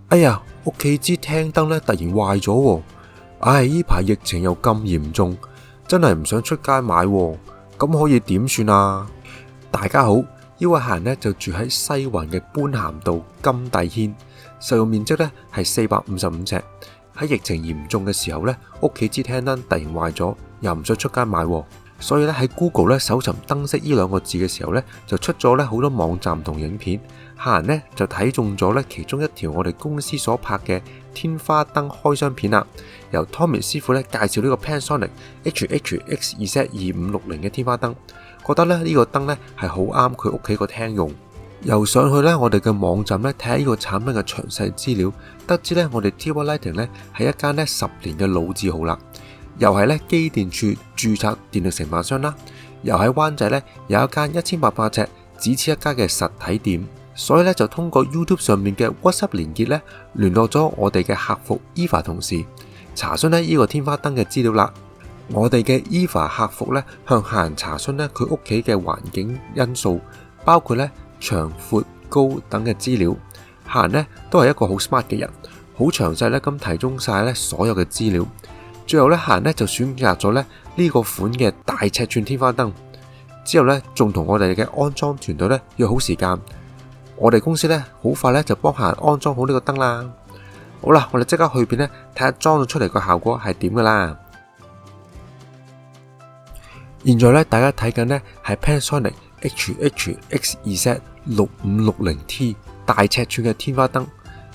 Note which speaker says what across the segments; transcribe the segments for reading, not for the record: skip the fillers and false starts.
Speaker 1: 哎呀，屋企支廳燈咧突然壞咗喎。唉，呢排疫情又咁嚴重，真係唔想出街買喎，咁可以點算啊？大家好，呢位客人咧就住喺西環嘅般咸道金帝軒，實用面積咧係455尺。喺疫情嚴重嘅時候咧，屋企支廳燈突然壞咗，又唔想出街買喎，所以咧喺 Google 咧搜尋燈飾呢兩個字嘅時候咧，就出咗咧好多網站同影片。客人呢就睇中咗咧其中一條我哋公司所拍嘅天花燈開箱片啦，由 Tommy 師傅咧介紹呢個 Panasonic HHXZ2560嘅天花燈，覺得咧呢個燈咧係好啱佢屋企個廳用。又上去咧我哋嘅網站咧睇下呢個產品嘅詳細資料，得知咧我哋 TY Lighting 咧係一間咧10年嘅老字號啦，又係咧機電署註冊電力承辦商啦，又喺灣仔咧有一間1800尺只此一家嘅實體店。所以咧就通過 YouTube 上面嘅 WhatsApp 連結咧聯絡咗我哋嘅客服 Eva 同事，查詢呢個天花燈嘅資料啦。我哋嘅 Eva 客服咧向客人查詢咧佢屋企嘅環境因素，包括咧長闊高等嘅資料。客人咧都係一個好 smart 嘅人，好詳細咧咁提供晒咧所有嘅資料。最後咧客人咧就選擇咗咧呢個款嘅大尺寸天花燈，之後咧仲同我哋嘅安裝團隊咧約好時間。我哋公司咧好快咧就幫客人安裝好呢個燈啦。好啦，我哋即刻去邊咧睇下裝咗出嚟個效果係點噶啦。現在咧大家睇緊呢係 Panasonic HHXZ6560T 大尺寸嘅天花燈，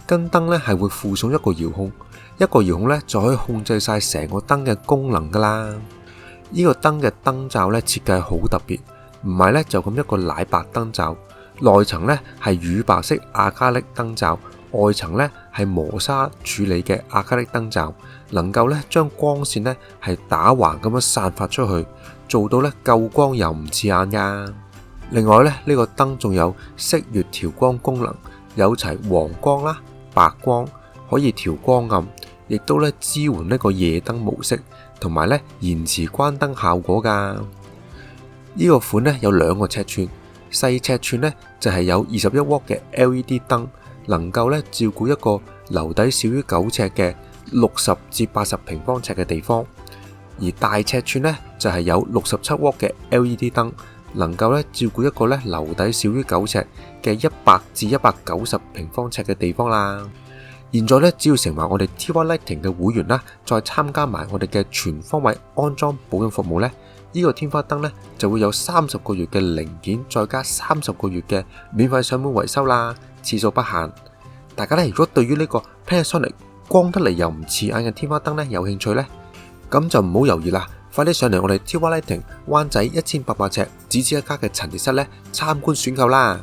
Speaker 1: 跟燈咧係會附送一個遙控，一個遙控咧就可以控制晒成個燈嘅功能噶啦。呢個燈嘅燈罩咧設計好特別，唔係咧就咁一個奶白燈罩。內層咧係乳白色亞加力燈罩，外層咧係磨砂處理嘅亞加力燈罩，能夠咧將光線咧係打橫咁樣散發出去，做到咧夠光又唔刺眼噶。另外咧呢個燈仲有色域調光功能，有齊黃光啦、白光，可以調光暗，亦都咧支援呢個夜燈模式，同埋咧延遲關燈效果噶。呢個款咧有2個尺寸。細尺寸呢就係有21W嘅 LED 燈，能夠咧照顧一個樓底少於9尺嘅60至80平方尺嘅地方；而大尺寸呢就係有67W嘅 LED 燈，能夠咧照顧一個咧樓底少於9尺嘅100至190平方尺嘅地方啦。現在咧只要成為我哋 TY Lighting 嘅會員啦，再參加埋我哋嘅全方位安裝保養服務呢。呢個天花燈呢，就會有30個月嘅零件，再加30個月嘅免費上門維修啦，次數不限。大家呢，如果對於呢個 Panasonic 光得嚟又唔刺眼嘅天花燈呢有興趣呢，咁就唔好猶豫啦，快啲上嚟我哋 TY Lighting 灣仔1800尺只此一家嘅陳列室呢參觀選購啦！